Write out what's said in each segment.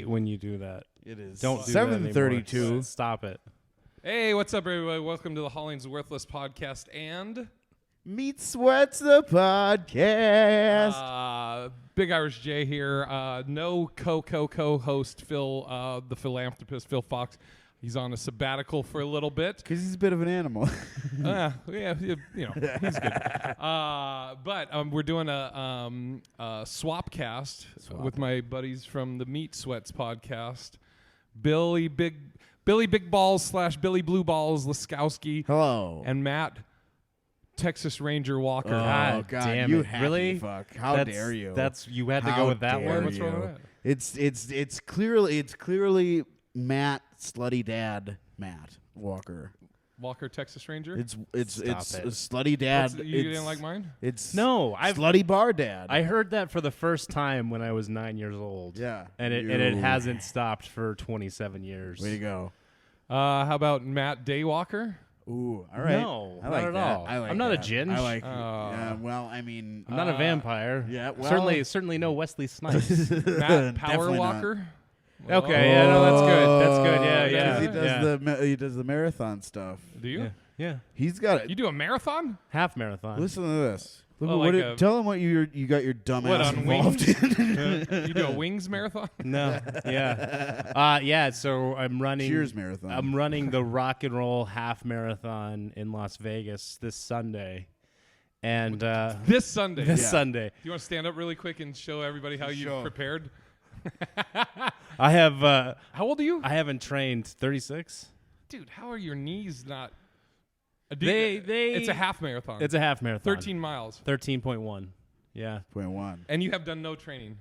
when you do that. It is. Don't do 7:32. Stop it. Hey, what's up, everybody? Welcome to the HollingsWorthless podcast and Meat Sweats the podcast. Big Irish J here. No co-host Phil, the philanthropist Phil Fox. He's on a sabbatical for a little bit. Because he's a bit of an animal. Yeah, you know, he's good. But we're doing a swap cast with my buddies from the Meat Sweats podcast. Billy Big Balls / Billy Blue Balls Laskowski. Hello. And Matt Texas Ranger Walker. Oh, God, damn you it. hacky Really? fuck. How dare you? You had to How go with that dare one? What's wrong with that? It's clearly Matt Slutty Dad Matt Walker. Walker Texas Ranger? It's Stop it. Slutty Dad. You didn't like mine? It's No, Slutty Bar Dad. I heard that for the first time when I was 9 years old. Yeah. And it hasn't stopped for 27 years. Way to go. How about Matt Daywalker? Ooh, all right. No, I like not at that. all. I like I'm not a that. ginge. I like. Yeah, well, I mean, I'm not a vampire. yeah, well- certainly no Wesley Snipes. Matt Definitely Power not. Walker? Okay, yeah, no, that's good. That's good. Yeah, Yeah, yeah. He does the marathon stuff. Do you? Yeah. He's got You it. do a marathon? Half marathon. Listen to this. Look Oh, at like what a- tell him what you got your dumb What, ass on involved wings? in. You do a wings marathon? No. Yeah. Yeah. So I'm running. Cheers marathon. I'm running the rock and roll half marathon in Las Vegas this Sunday, and This Sunday. this Yeah. Sunday Do you want to stand up really quick and show everybody how Sure. you've prepared? I have. How old are you? I haven't trained 36. Dude, how are your knees not... They- It's a half marathon. It's a half marathon. 13 miles. 13.1. Yeah. 0.1. And you have done no training.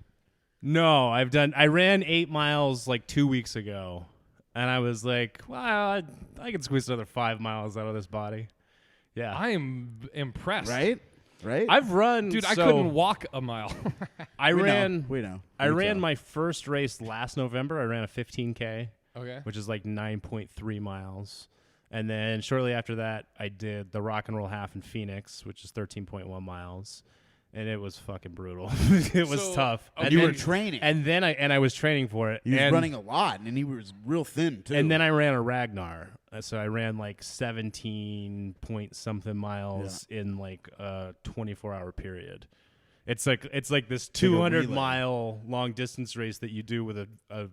No, I ran 8 miles like 2 weeks ago, and I was like, well, I can squeeze another 5 miles out of this body. Yeah. I am impressed. Right? I've run. Dude, I so couldn't walk a mile. I We ran. know. We know. I We ran tell. my first race last November. I ran a 15K, Okay. which is like 9.3 miles. And then shortly after that, I did the rock and roll half in Phoenix, which is 13.1 miles. And it was fucking brutal. It was So- tough. okay. And You then- were training. And then I was training for it. He was and, running a lot, and he was real thin too. And then I ran a Ragnar. So I ran like 17 point something miles in like a 24-hour period. It's like this 200 relay. mile long distance race that you do with a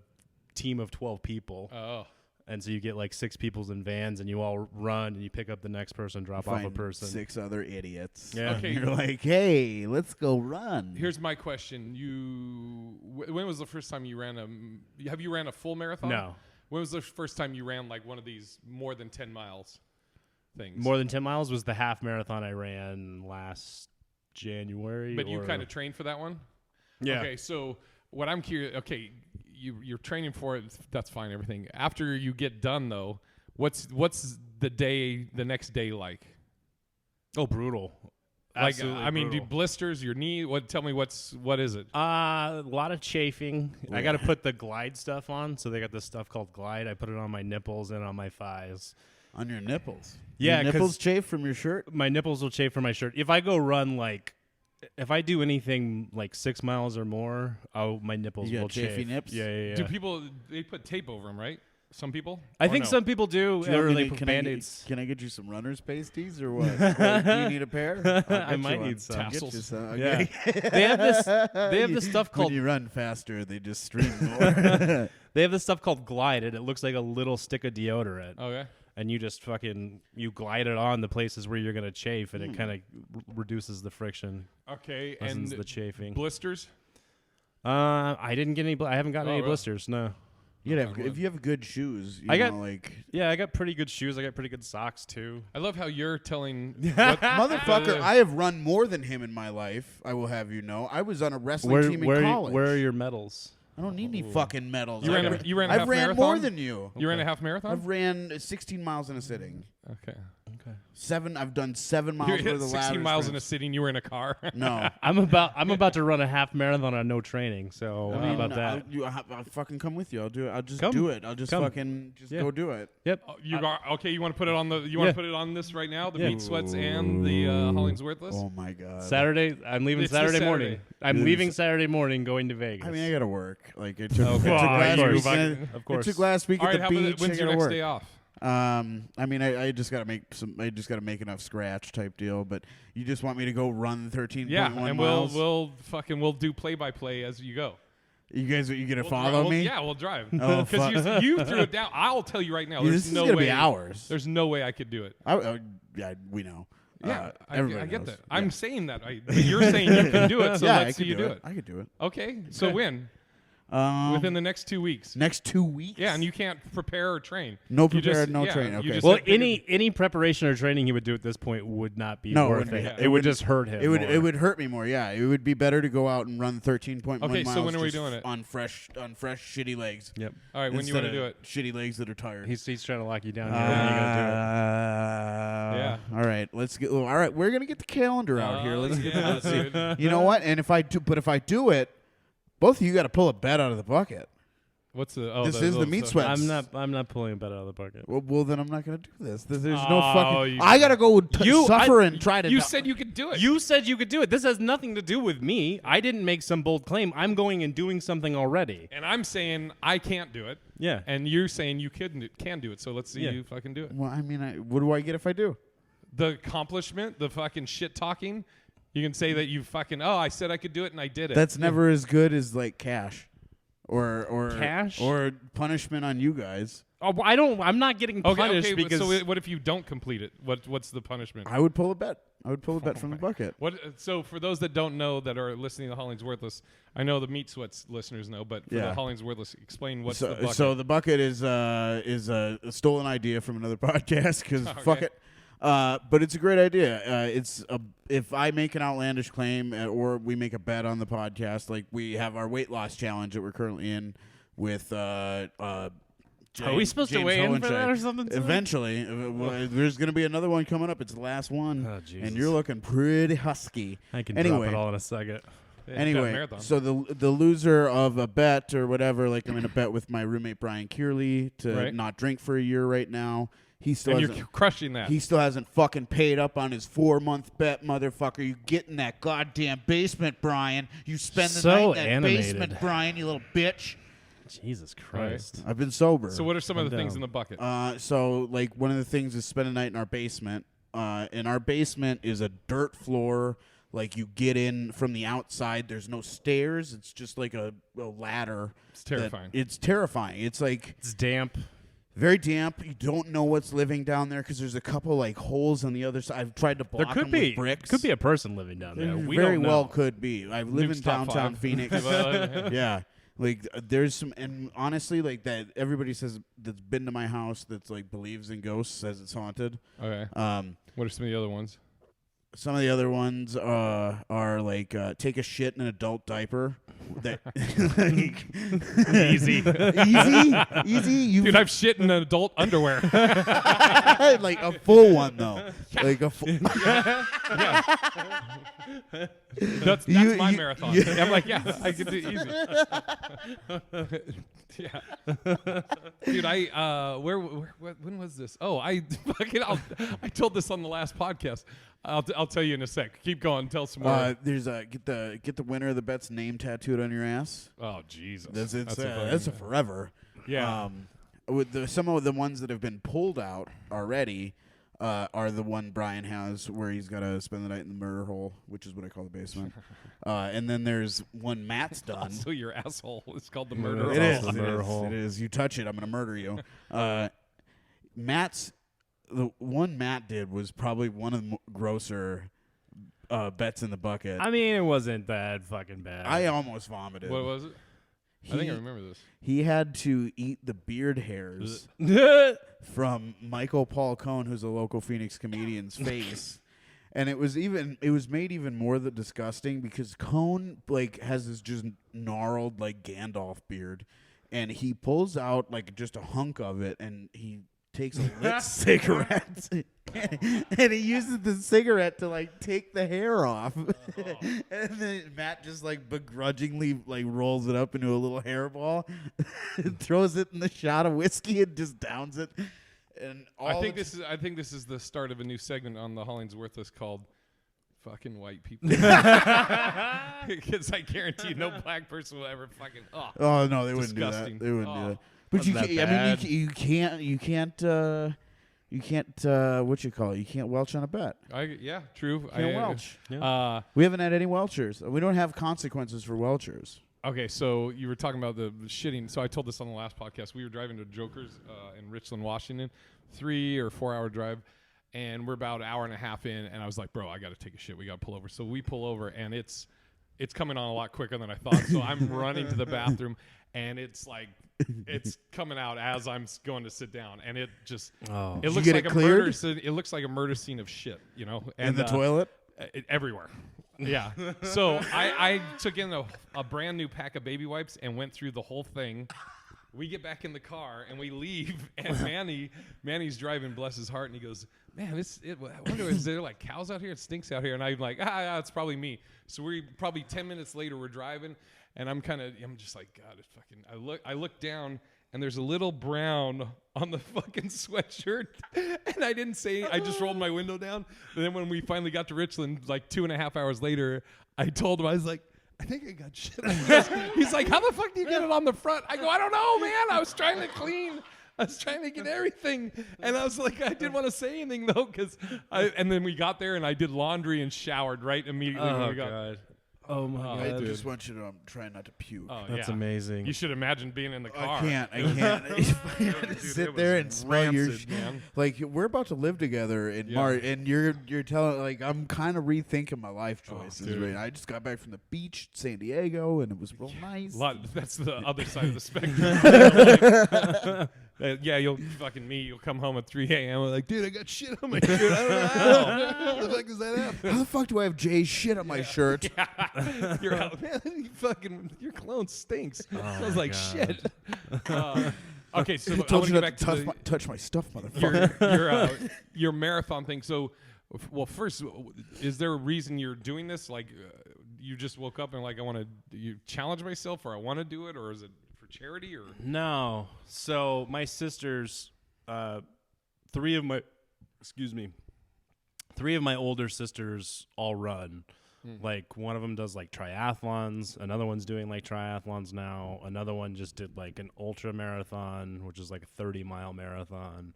team of 12 people. Oh. And so you get like 6 people in vans, and you all run, and you pick up the next person, drop off a Find person. 6 other idiots. Yeah. And Okay. you're like, hey, let's go run. Here's my question. When was the first time you ran have you ran a full marathon? No. When was the first time you ran like one of these more than 10 miles things? More than 10 miles was the half marathon I ran last January. But you kind of trained for that one? Yeah. Okay, so what I'm curious, okay, you're training for it, that's fine, everything. After you get done though, what's the next day like? Oh, brutal. Like, Absolutely I mean, do brutal. blisters, your knee, tell me what is it? A lot of chafing. I got to put the Glide stuff on. So they got this stuff called Glide. I put it on my nipples and on my thighs. On your nipples. Yeah, Your 'cause- nipples chafe from your shirt? My nipples will chafe from my shirt. If I go run if I do anything like 6 miles or more, my nipples You got will chafy chafe. nips? Yeah. Do people, they put tape over them, right? Some people? I Or think no? some people do, Do you or want me they to- put can I get- Band-Aids. Can I get you some runner's pasties or what? Do you need a pair? I'll I get might you one. need some. I'll get you Tassels. some. Yeah. Okay. They have this stuff When called you run faster, they just stream more. they have this stuff called Glide, and it looks like a little stick of deodorant. Okay. And you just you glide it on the places where you're gonna chafe, and it kind of reduces the friction, Okay, lessens and the chafing. blisters? I didn't get any. I haven't gotten Oh, any really? blisters. No. You have, if you have good shoes, you I know, got- like Yeah, I got pretty good shoes. I got pretty good socks too. I love how you're telling motherfucker. I have run more than him in my life. I will have you know. I was on a wrestling team in college. Where are your medals? I don't need any fucking medals. You ran a I've half ran marathon? more than you. You ran a half marathon? I've ran 16 miles in a sitting. Okay. Okay. I've done 7 miles You're worth of 16 ladder miles in a sprints. city and you were in a car. No. I'm about to run a half marathon on no training. So I how mean, about that? I'll fucking come with you. I'll do it. I'll just Come. do it. I'll just Come. fucking Yeah. go do it. Yep. You are okay. You want to put it on the? You want Yeah. to put it on this right now? The Yeah. Meat Sweats and the HollingsWorthless. Oh my god. Saturday. I'm leaving It's this Saturday Saturday. morning. I'm leaving Saturday morning, going to Vegas. I mean, I gotta work. Like it took, Oh, it took fuck, last you week. fucking- of course. It took last week All right. at How the about beach. when's I your gotta next work. day off? I mean, I just gotta make enough scratch type deal. But you just want me to go run 13.1 Yeah, and miles? we'll do play by play as you go. You guys, you gonna We'll follow dri- me? Yeah, we'll drive. Oh, Because fuck. you threw it down. I'll tell you right now. Yeah, There's this is no gonna way. be hours. There's no way I could do it. Yeah, we know. Yeah, I everybody get knows. that. Yeah. I'm saying that. But you're saying you can do it, so yeah, I let's see could you do it. I could do it. Okay, so when? Within the next 2 weeks. next 2 weeks. Yeah, and you can't prepare or train. No You prepared, just- no yeah, train. you Okay. just Well, have to pick any preparation or training he would do at this point would not be No, it worth wouldn't it. be. It would just hurt him. It would more. it would hurt me more. Yeah, it would be better to go out and run 13.1 Okay, miles. so when are we just doing it? on fresh shitty legs? Yep. All right, when you Instead want to do of it? Shitty legs that are tired. He's trying to lock you down here. When are you gonna Yeah. All right, let's get. All right, we're gonna get the calendar out here. Let's get. yeah, Let's see. dude. You know what? And if I do it, both of you got to pull a bet out of the bucket. What's the? Oh, This is the meat do sweat. it? I'm not pulling a bet out of the bucket. Well, then I'm not gonna do this. There's no Oh, fucking. you- I gotta go suffer I- and try to. You said you could do it. You said you could do it. This has nothing to do with me. I didn't make some bold claim. I'm going and doing something already. And I'm saying I can't do it. Yeah. And you're saying you can do it. So let's see Yeah. you fucking do it. Well, I mean, what do I get if I do? The accomplishment, the fucking shit talking. You can say that you fucking. Oh, I said I could do it and I did it. That's never as good as like cash, or Cash? or punishment on you guys. Oh, I'm not getting punished okay. because So what if you don't complete it? What's the punishment? I would pull a bet. I would pull a bet from the bucket. What? So for those that don't know that are listening to HollingsWorthless, I know the Meat Sweats listeners know, but for Yeah. the HollingsWorthless, explain what's So, the bucket. so the bucket is a stolen idea from another podcast because Okay. fuck it. But it's a great idea. If I make an outlandish claim or we make a bet on the podcast, like we have our weight loss challenge that we're currently in with. Are we supposed to James weigh in for Hohenscheid. that or something? Eventually, there's going to be another one coming up. It's the last one, Oh, Jesus. and you're looking pretty husky. I can Anyway. drop it all in a second. Yeah, Anyway, marathon. so the loser of a bet or whatever, like I'm in a bet with my roommate Brian Kearley to Right. not drink for a year right now. He still and hasn't, you're crushing that. he still hasn't fucking paid up on his 4-month bet, motherfucker. You get in that goddamn basement, Brian. You spend the So night in that animated. basement, Brian, you little bitch. Jesus Christ. I've been sober. So what are some of I'm the things down. in the bucket? So like one of the things is spend a night in our basement. And our basement is a dirt floor. Like you get in from the outside. There's no stairs. It's just like a ladder. It's terrifying. It's terrifying. It's like It's damp. very damp. You don't know what's living down there because there's a couple like holes on the other side. I've tried to There block could them be with bricks. could be a person living down there. There We very don't know. well could be. I live Nuke's in top downtown 5. Phoenix. Well, Yeah. Like there's some, and honestly, like that everybody says that's been to my house that's like believes in ghosts says it's haunted. Okay. What are some of the other ones? Some of the other ones are like take a shit in an adult diaper. That Easy. easy. You Dude, I've shit in adult underwear. like a full one though. Like a full. That's You- my you- marathon. you- I'm like, yeah, I can do it easy. Yeah, dude. When was this? Oh, I told this on the last podcast. I'll tell you in a sec. Keep going. Tell some more. There's get the winner of the bet's name tattooed on your ass. Oh Jesus, That's a forever. Yeah. With some of the ones that have been pulled out already are the one Brian has where he's got to spend the night in the murder hole, which is what I call the basement. And then there's one Matt's done. So your asshole is called the murder. It is. hole. The murder hole. It is. You touch it, I'm gonna murder you. The one Matt did was probably one of the grosser bets in the bucket. I mean, it wasn't that fucking bad. I almost vomited. What was it? I think I remember this. He had to eat the beard hairs from Michael Paul Cohn, who's a local Phoenix comedian's face. And it was made even more disgusting because Cohn like has this just gnarled like Gandalf beard, and he pulls out like just a hunk of it and he takes a lit cigarette and he uses the cigarette to like take the hair off. And then Matt just like begrudgingly like rolls it up into a little hairball, throws it in the shot of whiskey and just downs it. And I think this is the start of a new segment on the HollingsWorthless called "Fucking White People," because I guarantee no black person will ever fucking. Oh no, they wouldn't disgusting. do that. They wouldn't do that. But Wasn't that I mean, bad? you can't. What you call it? You can't welch on a bet. Yeah, true. Can't welch. Yeah. We haven't had any welchers. We don't have consequences for welchers. Okay, so you were talking about the shitting. So I told this on the last podcast. We were driving to Joker's in Richland, Washington, 3 or 4 hour drive, and we're about an hour and a half in, and I was like, bro, I got to take a shit. We got to pull over. So we pull over, and it's coming on a lot quicker than I thought. So I'm running to the bathroom, and it's like it's coming out as I'm going to sit down, and it just it looks like a murder scene. It looks like a murder scene of shit, you know. And in the toilet? Everywhere. Yeah. So I took in a brand new pack of baby wipes and went through the whole thing. We get back in the car and we leave, and Manny's driving, bless his heart, and he goes, man, I wonder, is there like cows out here? It stinks out here. And I'm like, it's probably me. So we probably 10 minutes later, we're driving, and I'm just like, God, it's fucking, I look down, and there's a little brown on the fucking sweatshirt. And I didn't say, I just rolled my window down. And then when we finally got to Richland, like 2.5 hours later, I told him, I was like, I think I got shit. He's like, how the fuck do you get it on the front? I go, I don't know, man. I was trying to clean. I was trying to get everything. And I was like, I didn't want to say anything, though, and then we got there, and I did laundry and showered right immediately when we got God. Oh, my God. I just want you to try not to puke. Oh, That's yeah. amazing. You should imagine being in the car. I can't. Dude, Sit it there was and smell your rancid, man. like we're about to live together in March, and you're telling like I'm kind of rethinking my life choices. dude. Right? I just got back from the beach, San Diego, and it was real nice. That's the other side of the spectrum. Yeah, you'll come home at 3 a.m. Like, dude, I got shit on my shirt. I don't know how. How the fuck does that happen? How the fuck do I have Jay's shit on my shirt? You're out, man. Your cologne stinks. Smells like God. shit. Okay, so I I told want you to not get to back to touch my stuff, motherfucker. your marathon thing. So, first, is there a reason you're doing this? Like, you just woke up and like, you challenge myself, or I want to do it, or is it for charity, or No. So my sisters, three of my older sisters all run. Like one of them does like triathlons. Another one's doing like triathlons now. Another one just did like an ultra marathon, which is like a 30-mile marathon.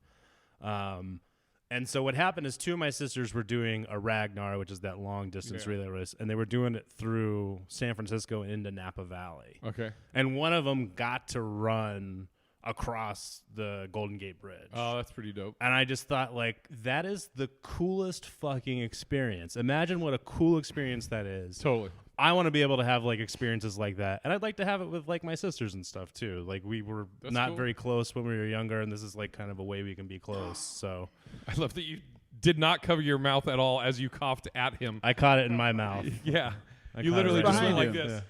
And so what happened is two of my sisters were doing a Ragnar, which is that long distance relay race, and they were doing it through San Francisco and into Napa Valley. okay. And one of them got to run across the Golden Gate Bridge. Oh, that's pretty dope. And I just thought, like, that is the coolest fucking experience. Imagine what a cool experience that is. Totally. I want to be able to have, like, experiences like that. And I'd like to have it with, like, my sisters and stuff, too. Like, we were That's not cool. very close when we were younger, and this is, like, kind of a way we can be close. So I love that you did not cover your mouth at all as you coughed at him. I caught it in my mouth. Yeah. I You caught it literally right just in went my like mouth.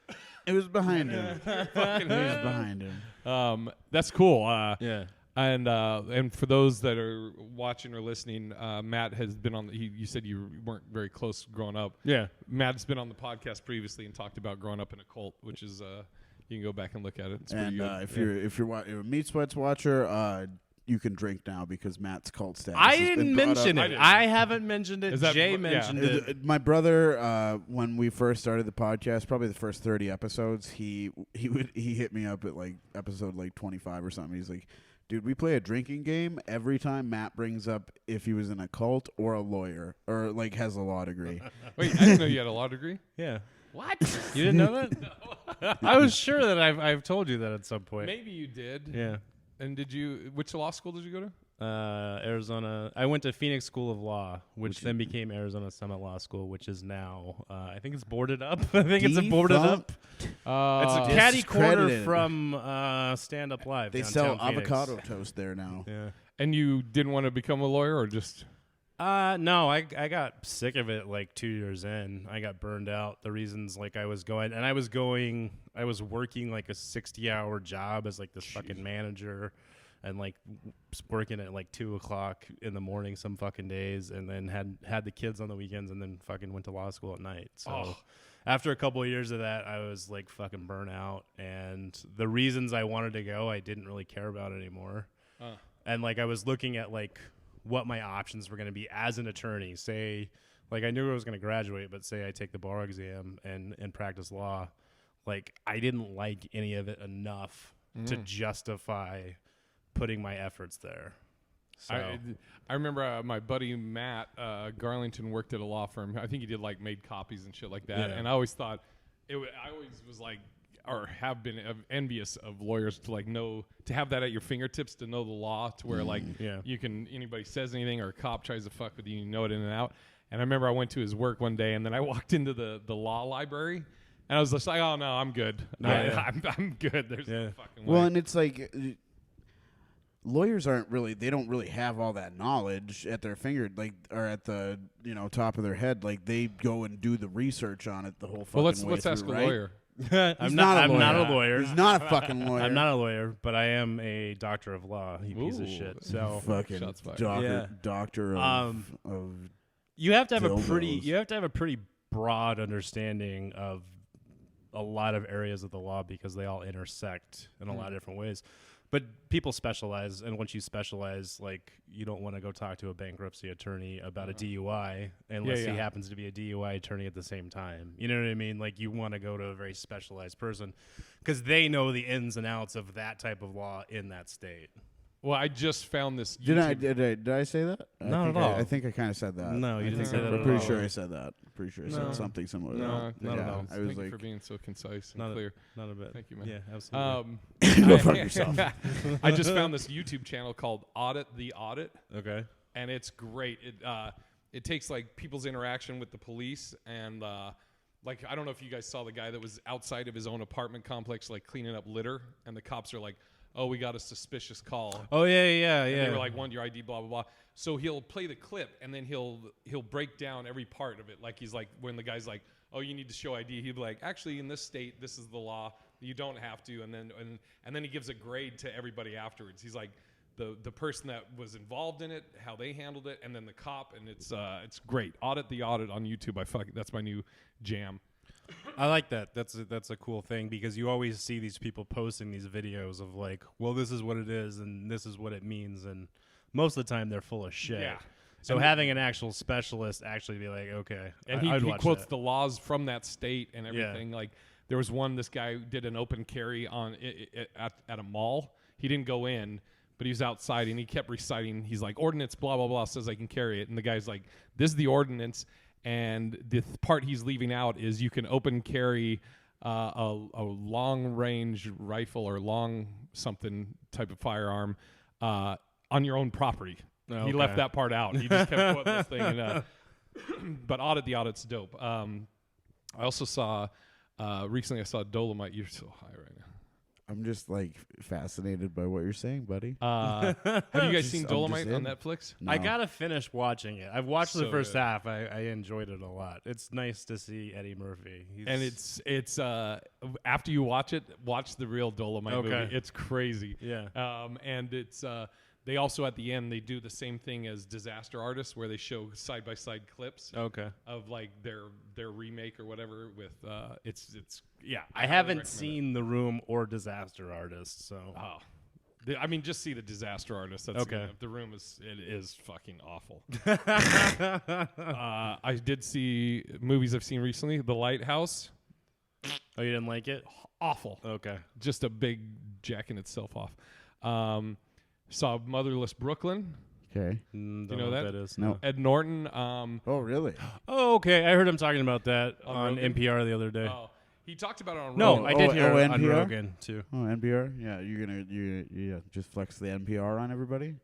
this. It was behind him. Fucking It was behind him. That's cool. Yeah. And for those that are watching or listening, Matt has been on. You said you weren't very close growing up. Yeah. Matt's been on the podcast previously and talked about growing up in a cult, which is you can go back and look at it. It's pretty And good. if you're a Meat Sweats watcher, you can drink now because Matt's cult status. I has didn't been brought mention up. it. I haven't mentioned it. Is that- Jay yeah. mentioned it. My brother, when we first started the podcast, probably the first 30 episodes, he hit me up at like episode like 25 or something. He's like, dude, we play a drinking game every time Matt brings up if he was in a cult or a lawyer or like has a law degree. Wait, I didn't know you had a law degree. Yeah. What? You didn't know that? I was sure that I've told you that at some point. Maybe you did. Yeah. And which law school did you go to? Arizona. I went to Phoenix School of Law, which then became Arizona Summit Law School, which is now, I think it's boarded up. I think it's a boarded up. It's a catty corner Discredited. from Stand Up Live. They sell downtown Phoenix. avocado toast there now. Yeah. And you didn't want to become a lawyer, or just? No, I got sick of it like 2 years in. I got burned out. The reasons like I was working like a 60-hour job as like this fucking manager. and like working at like 2:00 in the morning some fucking days, and then had the kids on the weekends, and then fucking went to law school at night. So after a couple of years of that, I was like fucking burnt out, and the reasons I wanted to go, I didn't really care about anymore. And like I was looking at like what my options were going to be as an attorney. Say, like I knew I was going to graduate, but say I take the bar exam and practice law, like I didn't like any of it enough to justify putting my efforts there. So I remember my buddy Matt Garlington worked at a law firm. I think he did like made copies and shit like that. Yeah. And I always thought I always was like, or have been envious of lawyers to like know, to have that at your fingertips, to know the law, to where like you can, anybody says anything or a cop tries to fuck with you, you know it in and out. And I remember I went to his work one day, and then I walked into the law library. And I was just like, oh, no, I'm good. I'm good. There's no fucking way. Well, and it's like lawyers they don't really have all that knowledge at their finger, like, or at the, top of their head. Like, they go and do the research on it the whole fucking way through, let's ask a lawyer. I'm not a lawyer. He's not a fucking lawyer. I'm not a lawyer, but I am a doctor of law, you piece of shit. So fucking doctor of you have to have a pretty broad understanding of a lot of areas of the law, because they all intersect in a lot of different ways. But people specialize, and once you specialize, like, you don't want to go talk to a bankruptcy attorney about a DUI unless he happens to be a DUI attorney at the same time. You know what I mean? Like, you want to go to a very specialized person because they know the ins and outs of that type of law in that state. Well, I just found this. Did I say that? Not at all. I think I kind of said that. No, you didn't say that at all. I'm pretty sure I said that. Pretty sure I said something similar. No, not at all. I was Thank you for being so concise and clear. Not a bit. Thank you, man. Yeah, absolutely. Go fuck yourself. I just found this YouTube channel called Audit the Audit. Okay. And it's great. It takes like people's interaction with the police, and like, I don't know if you guys saw the guy that was outside of his own apartment complex, like cleaning up litter, and the cops are like, oh, we got a suspicious call. Oh, yeah. And they were like, want your ID, blah, blah, blah. So he'll play the clip, and then he'll break down every part of it. Like, he's like, when the guy's like, oh, you need to show ID, he'll be like, actually, in this state, this is the law. You don't have to. And then he gives a grade to everybody afterwards. He's like, the person that was involved in it, how they handled it, and then the cop, and it's great. Audit the Audit on YouTube. That's my new jam. I like that. That's a cool thing, because you always see these people posting these videos of like, well, this is what it is and this is what it means, and most of the time they're full of shit. Yeah. So having an actual specialist actually be like, okay, and he quotes the laws from that state and everything. Yeah. Like, there was one, this guy did an open carry at a mall. He didn't go in, but he was outside, and he kept reciting. He's like, ordinance, blah, blah, blah, says I can carry it. And the guy's like, this is the ordinance. And the part he's leaving out is you can open carry a long-range rifle or long something type of firearm on your own property. Okay. He left that part out. He just kept quoting this thing. And, but Audit the Audit's dope. I also saw recently. I saw Dolomite. You're so high right now. I'm just like fascinated by what you're saying, buddy. Have you guys seen Dolomite on Netflix? No. I gotta finish watching it. I've watched the first half. I enjoyed it a lot. It's nice to see Eddie Murphy. And it's after you watch it, watch the real Dolomite movie. It's crazy. Yeah. And it's they also at the end they do the same thing as Disaster Artist, where they show side by side clips. Okay. Of like their remake or whatever with it's. Yeah, I haven't seen The Room or Disaster Artist, so. I mean, just see the Disaster Artist. That's okay. The Room is fucking awful. I did see movies I've seen recently. The Lighthouse. Oh, you didn't like it? Awful. Okay. Just a big jacking itself off. Saw Motherless Brooklyn. Okay. You know what that is? No. Ed Norton. Oh, really? Oh, okay. I heard him talking about that on NPR the other day. Oh. He talked about it on Rogan. No, I did hear NPR? on Rogan, too. Oh, NPR? Yeah, you're gonna just flex the NPR on everybody?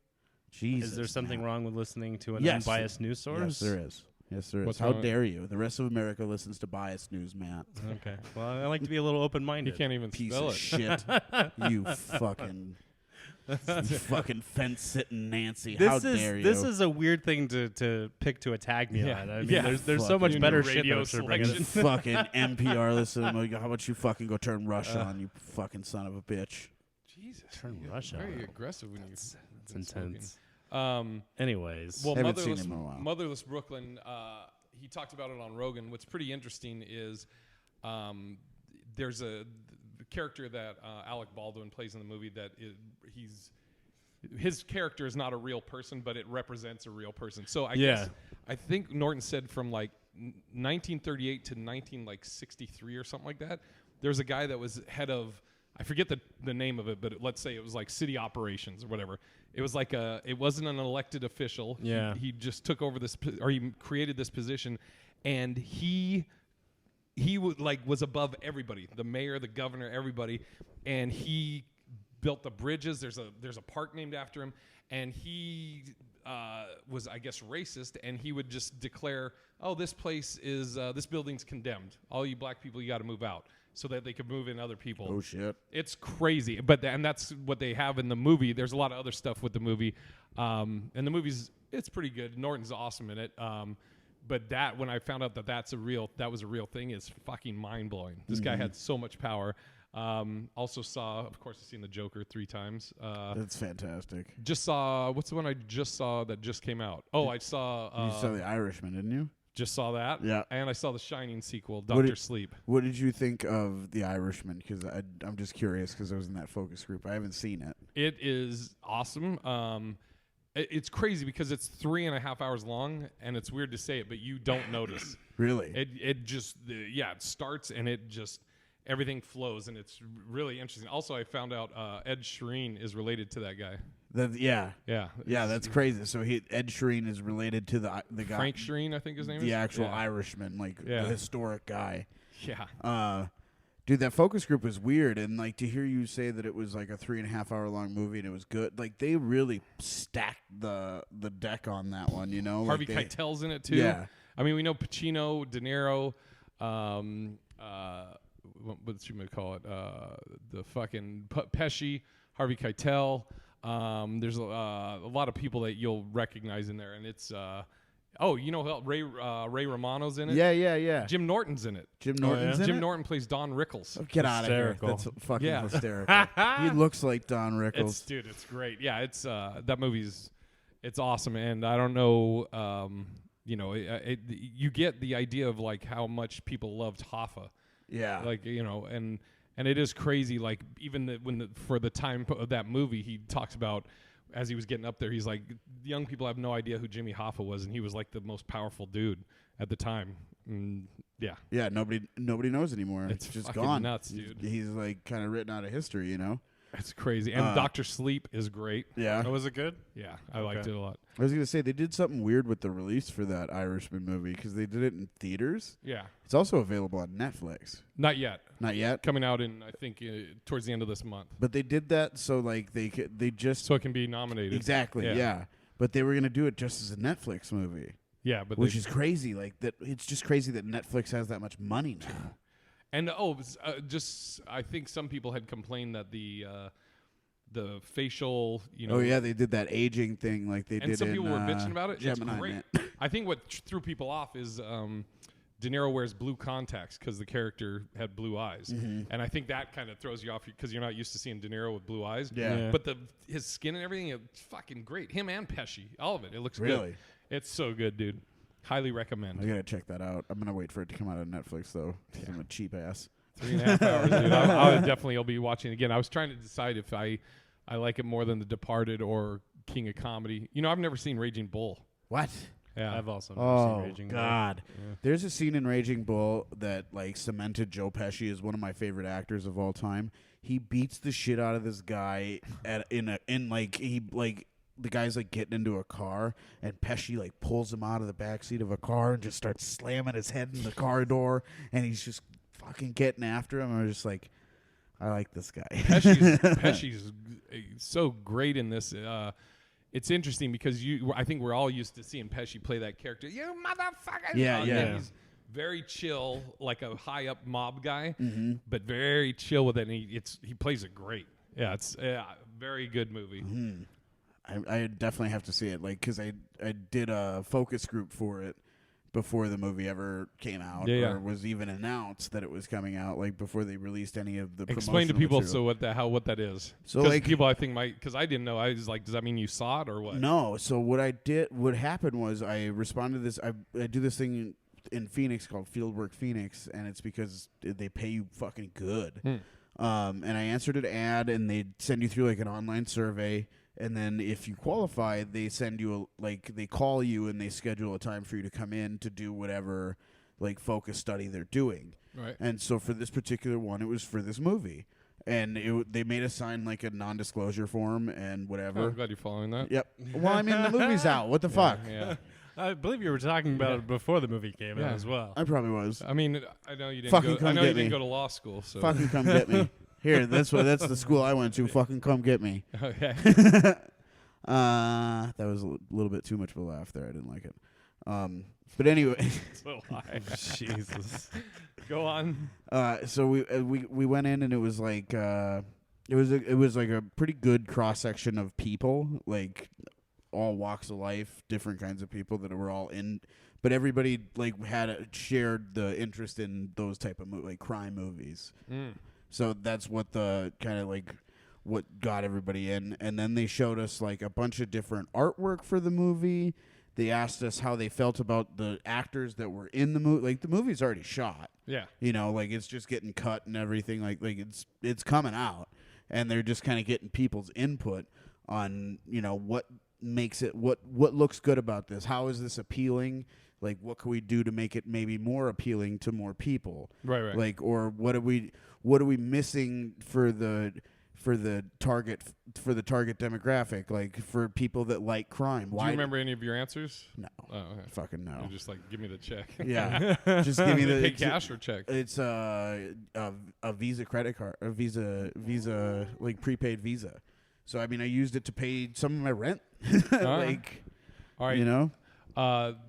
Jesus. Is there something wrong with listening to an unbiased news source? Yes, there is. Yes, there is. What's How wrong? dare you? The rest of America listens to biased news, Matt. Okay. Well, I like to be a little open-minded. You can't even Piece spell of it. shit. You fucking fence-sitting Nancy. How dare you? This is a weird thing to pick to attack me on. I mean, there's so much fucking better shit radio that should bring You fucking NPR listen. How about you fucking go turn Russia on, you fucking son of a bitch? Jesus. Turn Rush very Hour. aggressive when That's been intense. smoking. Anyways, Well, Haven't seen it in a while. Motherless Brooklyn. He talked about it on Rogan. What's pretty interesting is there's a character that Alec Baldwin plays in the movie that his character is not a real person, but it represents a real person. So I think Norton said from like 1938 to 1963 or something like that. There's a guy that was head of, I forget the name of it, but let's say it was like city operations or whatever. It was like it wasn't an elected official. Yeah. He just took over he created this position, and he was above everybody, the mayor, the governor, everybody, and he built the bridges. There's a park named after him, and he was, I guess, racist, and he would just declare, "Oh, this place is this building's condemned. All you black people, you got to move out," so that they could move in other people. Oh shit! It's crazy, and that's what they have in the movie. There's a lot of other stuff with the movie, and the movie's it's pretty good. Norton's awesome in it. But when I found out that was a real thing, is fucking mind blowing. This guy had so much power. Also saw, of course, I've seen The Joker 3 times. That's fantastic. Just saw, what's the one I just saw that just came out? Oh, I saw. You saw The Irishman, didn't you? Just saw that. Yeah. And I saw the Shining sequel, Dr. Sleep. What did you think of The Irishman? Because I'm just curious because I was in that focus group. I haven't seen it. It is awesome. It's crazy because it's 3.5 hours long, and it's weird to say it, but you don't notice. Really? It just, it starts and it just, everything flows, and it's really interesting. Also, I found out Ed Sheeran is related to that guy. Yeah, Yeah. that's crazy. So Ed Sheeran is related to the guy, Frank Sheeran, I think his name is. the actual Irishman, the historic guy. Yeah. Dude, that focus group was weird, and like to hear you say that it was like a 3.5 hour long movie and it was good. Like they really stacked the deck on that one, you know. Harvey Keitel's in it too. Yeah. I mean, we know Pacino, De Niro, what you might call it, the fucking Pesci, Harvey Keitel. There's a lot of people that you'll recognize in there, and it's Ray Romano's in it. Yeah. Jim Norton's in it. Jim Norton's in Jim it? Norton plays Don Rickles. Oh, get out of here! Hysterical. That's fucking Yeah. hysterical. He looks like Don Rickles. It's great. Yeah, it's that movie's it's awesome, and I don't know. You get the idea of like how much people loved Hoffa. Yeah. Like, and it is crazy. Like even for the time of that movie, he talks about as he was getting up there, he's like, young people have no idea who Jimmy Hoffa was, and he was like the most powerful dude at the time. Yeah, nobody knows anymore. It's just fucking gone. nuts, dude. He's like kind of written out of history, you know. It's crazy. And Dr. Sleep is great. Yeah. was it good? Yeah, I liked it a lot. I was gonna say they did something weird with the release for that Irishman movie because they did it in theaters. Yeah. It's also available on Netflix. Not yet. Not yet. Coming out in, I think, towards the end of this month. But they did that so like they just So it can be nominated. exactly yeah. But they were gonna do it just as a Netflix movie. Yeah, but which is crazy. Like that, it's just crazy that Netflix has that much money now. And I think some people had complained that the facial, Oh yeah, they did that aging thing like they did. And some in, people were bitching about it. Gemini It's great. Man. I think what threw people off is De Niro wears blue contacts because the character had blue eyes, and I think that kind of throws you off because you're not used to seeing De Niro with blue eyes. Yeah. But his skin and everything, it's fucking great. Him and Pesci, all of it. It looks Really? good. It's so good, dude. Highly recommend. I gotta check that out. I'm gonna wait for it to come out on Netflix though. 'Cause I'm a cheap ass. 3.5 hours, dude. I would definitely will be watching it again. I was trying to decide if I like it more than The Departed or King of Comedy. I've never seen Raging Bull. What? Yeah. I've also never seen Raging Bull. God. There's a scene in Raging Bull that like cemented Joe Pesci as one of my favorite actors of all time. He beats the shit out of this guy the guy's like getting into a car and Pesci like pulls him out of the backseat of a car and just starts slamming his head in the car door and he's just fucking getting after him. I was just like, I like this guy. Pesci's so great in this. It's interesting because I think we're all used to seeing Pesci play that character. You motherfucker! Yeah. He's very chill, like a high up mob guy, but very chill with it. And he plays it great. Yeah, it's a very good movie. I definitely have to see it, like, because I did a focus group for it before the movie ever came out or was even announced that it was coming out, like before they released any of the Explain to people material. what that is. So like people I think might, because I didn't know. I was like, does that mean you saw it or what? No. So what happened was I responded to this. I do this thing in Phoenix called Fieldwork Phoenix, and it's because they pay you fucking good. And I answered an ad, and they send you through like an online survey. And then if you qualify, they send you they call you and they schedule a time for you to come in to do whatever like focus study they're doing. Right. And so for this particular one, it was for this movie. And they made us sign like a non-disclosure form and whatever. Oh, I'm glad you're following that. Yep. Well, I mean, the movie's out. What the fuck? Yeah. I believe you were talking about it before the movie came out as well. I probably was. I mean, I know you didn't Fucking go. I know come you get didn't me. go to law school. So Fucking come get me. Here, that's the school I went to. Fucking come get me. Okay. That was a little bit too much of a laugh there. I didn't like it. But anyway, So Jesus. Go on. so we went in and it was like it was like a pretty good cross section of people, like all walks of life, different kinds of people that were all in, but everybody like shared the interest in those type of like crime movies. So that's what the kind of like what got everybody in. And then they showed us like a bunch of different artwork for the movie. They asked us how they felt about the actors that were in the movie. Like the movie's already shot. Yeah. You know, like it's just getting cut and everything. Like it's coming out, and they're just kind of getting people's input on, you know, what makes it, what looks good about this. How is this appealing? Like, what can we do to make it maybe more appealing to more people? Right. Like, or what are we missing for the target demographic? Like for people that like crime. Do you remember any of your answers? No. Oh, okay. Fucking no. You're just like, give me the check. Yeah. Just give me the pay cash or check. It's a Visa credit card, a Visa like prepaid Visa. So I mean, I used it to pay some of my rent. Like, all right. You know.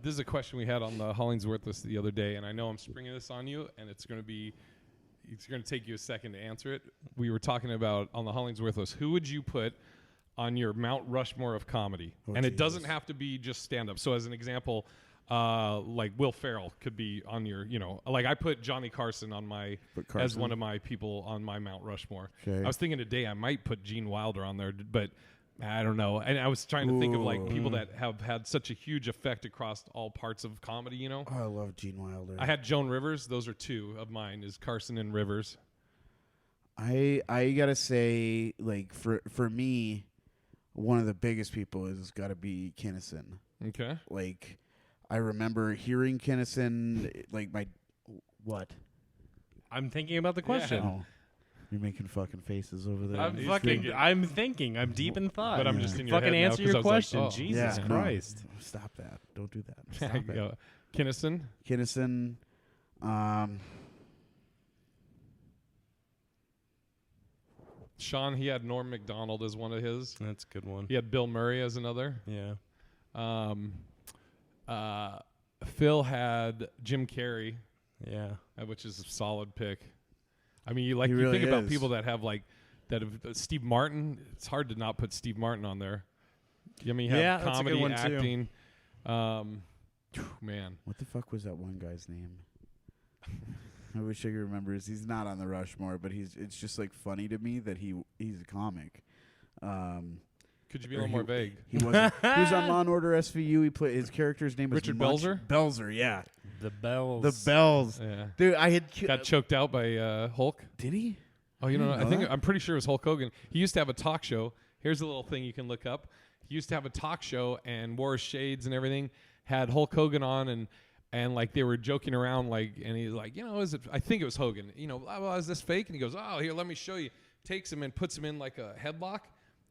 This is a question we had on the HollingsWorthless the other day, and I know I'm springing this on you, and it's going to take you a second to answer it. We were talking about on the HollingsWorthless, who would you put on your Mount Rushmore of comedy? And it doesn't have to be just stand-up. So as an example, like Will Ferrell could be on your, you know, like I put Johnny Carson on my as one of my people on my Mount Rushmore. Okay. I was thinking today I might put Gene Wilder on there, but I don't know. And I was trying to think of like people that have had such a huge effect across all parts of comedy, you know? Oh, I love Gene Wilder. I had Joan Rivers. Those are two of mine, is Carson and Rivers. I gotta say, like for me, one of the biggest people has got to be Kinnison. Okay. Like, I remember hearing Kinnison, like what? I'm thinking about the question. Oh, you're making fucking faces over there. I'm thinking. I'm deep in thought. But I'm just in your fucking head now answer 'cause I your was like, question. oh. Jesus Christ. No, stop that. Don't do that. There Stop you it. go. Kinnison. Kinnison. Sean, he had Norm Macdonald as one of his. That's a good one. He had Bill Murray as another. Yeah. Phil had Jim Carrey, Yeah. which is a solid pick. I mean, you really think about is. people that have Steve Martin. It's hard to not put Steve Martin on there. I mean, you have that's a good comedy, one, too. acting. Man, What the fuck was that one guy's name? I wish I could remember. He's not on the Rushmore, but it's just like funny to me that he's a comic. could you be a little more vague? He wasn't. He was on Law and Order SVU. He played his character's name Richard was Belzer? Belzer, yeah. The bells. The Bells. Yeah. Dude, I had Got choked out by Hulk. Did he? Oh, you know, know that? I'm pretty sure it was Hulk Hogan. He used to have a talk show. Here's a little thing you can look up. He used to have a talk show and wore shades and everything. Had Hulk Hogan on and like they were joking around and he's like, you know, I think it was Hogan. You know, oh, is this fake? And he goes, oh, here, let me show you. Takes him and puts him in like a headlock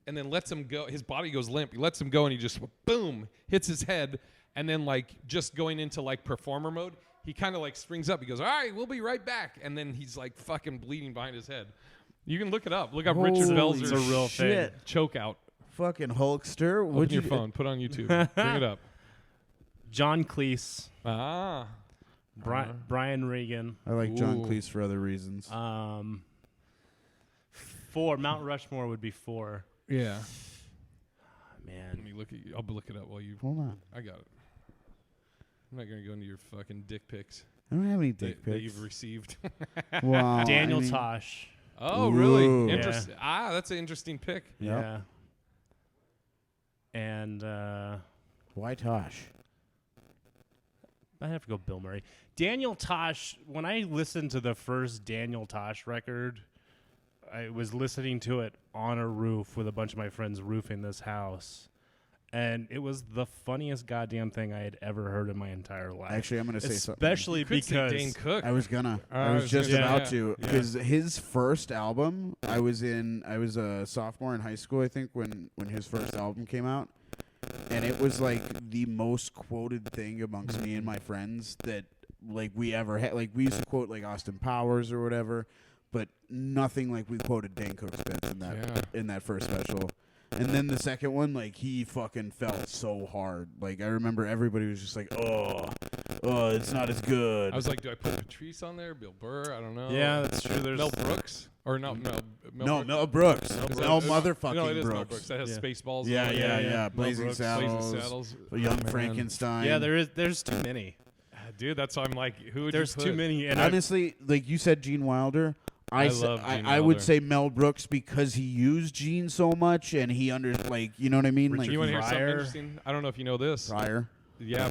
and then lets him go. His body goes limp. He lets him go and he just boom hits his head and then like just going into like performer mode. He kind of like springs up. He goes, all right, we'll be right back. And then he's like fucking bleeding behind his head. You can look it up. Look up Richard Belzer's a real thing. choke out. Fucking Hulkster. Open your phone. Put it on YouTube. Bring it up. John Cleese. Ah. Brian Regan. I like John Ooh. Cleese for other reasons. 4. Mount Rushmore would be 4. Yeah. Let Man. me look at you. I'll look it up while you. Hold on. I got it. I'm not gonna go into your fucking dick pics. I don't have any dick that pics you've received. Wow, Daniel Tosh. Oh, Ooh. really? Yeah. Interesting. That's an interesting pick. Yep. Yeah. And Why Tosh? I have to go Bill Murray. Daniel Tosh, when I listened to the first Daniel Tosh record, I was listening to it on a roof with a bunch of my friends roofing this house. And it was the funniest goddamn thing I had ever heard in my entire life. Actually, I'm going to say something. Especially You could say because Dane Cook. I was gonna. I I was was just gonna- about yeah, to, yeah. because his first album, I was a sophomore in high school, I think, when his first album came out, and it was like the most quoted thing amongst me and my friends that like we ever had. Like we used to quote like Austin Powers or whatever, but nothing like we quoted Dane Cook's bits in that first special. And then the second one, like, he fucking fell so hard. Like, I remember everybody was just like, oh, it's not as good. I was like, do I put Patrice on there? Bill Burr? I don't know. yeah, that's true. There's Mel Brooks? Or no, Mel No, Brooks. Mel Brooks. Is that- Mel is- motherfucking No, it is Brooks. Mel Brooks. That has Yeah. Spaceballs. Yeah, on it. yeah. Mel Blazing Brooks, Saddles. Saddles. Young Man. Frankenstein. Yeah, there's too many. Dude, that's why I'm like, who would There's you too put? many. And Honestly, like you said, Gene Wilder. I love Gene I would Wilder. say Mel Brooks because he used Gene so much and he like, you know what I mean? Richard Like, You want to hear something Pryor. interesting? I don't know if you know this. Pryor. Yeah,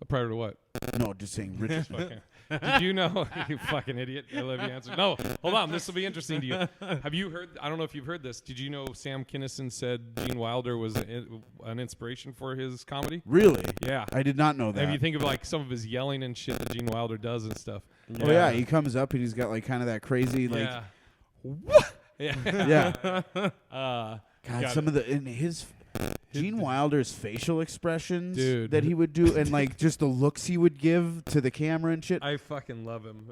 prior to what? No, just saying Richard. Okay. Did you know? You fucking idiot. I love your answer. No, hold on. This will be interesting to you. Have you heard? I don't know if you've heard this. Did you know Sam Kinison said Gene Wilder was an inspiration for his comedy? Really? Yeah. I did not know that. If you think of like some of his yelling and shit that Gene Wilder does and stuff. Oh yeah, he comes up and he's got like kind of that crazy like Yeah. Yeah. yeah. Uh, God, Got some of the in his Gene Wilder's facial expressions Dude. that he would do and like just the looks he would give to the camera and shit. I fucking love him.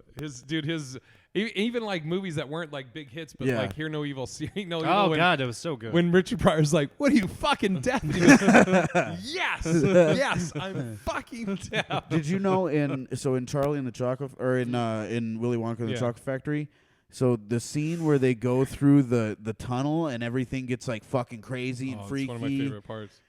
Even like movies that weren't like big hits, but Yeah. like Hear No Evil, See No Evil. oh when, god, it was so good. When Richard Pryor's like, "What are you fucking deaf?" And he goes, yes, I'm fucking deaf. Did you know in Charlie and the Chocolate or in Willy Wonka and the Yeah. Chocolate Factory? So the scene where they go through the tunnel and everything gets like fucking crazy and Oh, freaky. it's one of my favorite parts.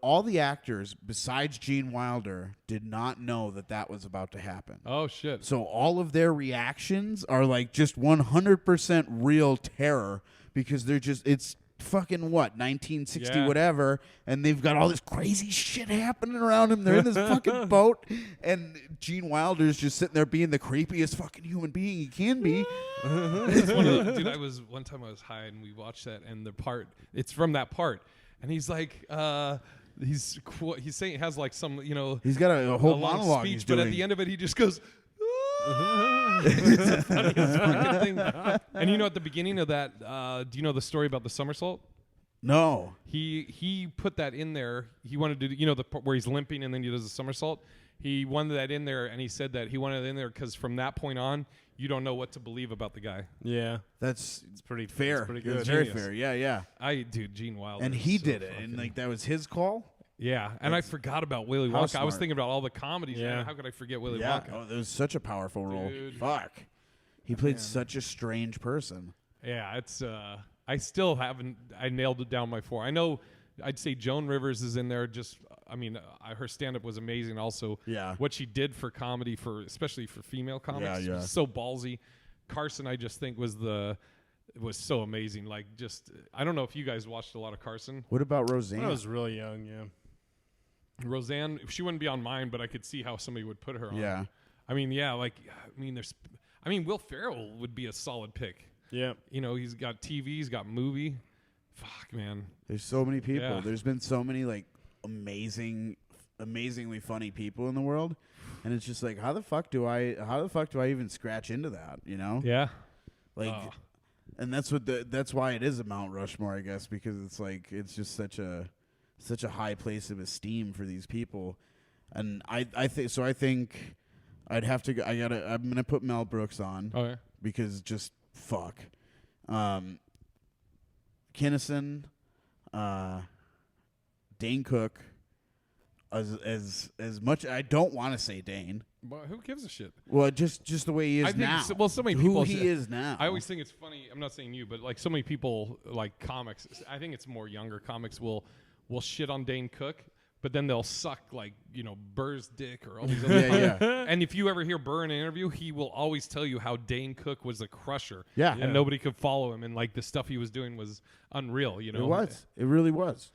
All the actors besides Gene Wilder did not know that was about to happen. Oh shit. So all of their reactions are like just 100% real terror because they're just it's fucking what 1960 Yeah. whatever, and they've got all this crazy shit happening around them. They're in this fucking boat, and Gene Wilder's just sitting there being the creepiest fucking human being he can be. It's one of the, dude, one time I was high and we watched that, and it's from that part, and he's like, he's saying it has like some, He's got a whole a long monologue speech, he's but doing. at the end of it, he just goes. It's the funniest fucking thing. And at the beginning of that, do you know the story about the somersault? No. He put that in there. He wanted to do, the part where he's limping and then he does a somersault. He wanted that in there, and he said that he wanted it in there because from that point on, you don't know what to believe about the guy. yeah, It's pretty fair. It's pretty good. It's very Genius. fair. Yeah. Dude, Gene Wilder. And is he so did it, fucking- and like that was his call. yeah, and I forgot about Willy How Wonka. I was smart. thinking about all the comedies. Yeah. Man. How could I forget Willy Yeah. Wonka? Oh, that was such a powerful role. Dude. Fuck. He played such a strange person. Yeah, it's. I still haven't. I nailed it down my 4. I know. I'd say Joan Rivers is in there. Her stand-up was amazing. Also, Yeah. what she did for comedy, especially for female comics, Yeah. was so ballsy. Carson, I just think was so amazing. Like, just I don't know if you guys watched a lot of Carson. What about Roseanne? When I was really young, yeah. Roseanne, she wouldn't be on mine, but I could see how somebody would put her on. Yeah. Will Ferrell would be a solid pick. Yeah. He's got TV, he's got movie. Fuck, man. There's so many people. Yeah. There's been so many like amazingly funny people in the world, and it's just like how the fuck do I even scratch into that? Yeah. Like, and that's why it is a Mount Rushmore, I guess, because it's like it's just such a high place of esteem for these people, and I think I'd have to go. I'm gonna put Mel Brooks on. Oh, yeah. Because just fuck. Kinison, Dane Cook, as much I don't want to say Dane. But who gives a shit? Well, just the way he is I think now. so many who people he say- is now. I always think it's funny. I'm not saying you, but like so many people like comics. I think it's more younger comics will shit on Dane Cook, but then they'll suck like Burr's dick or all these other. Yeah. And if you ever hear Burr in an interview, he will always tell you how Dane Cook was a crusher. Yeah. And nobody could follow him, and like the stuff he was doing was unreal. It was. It really was.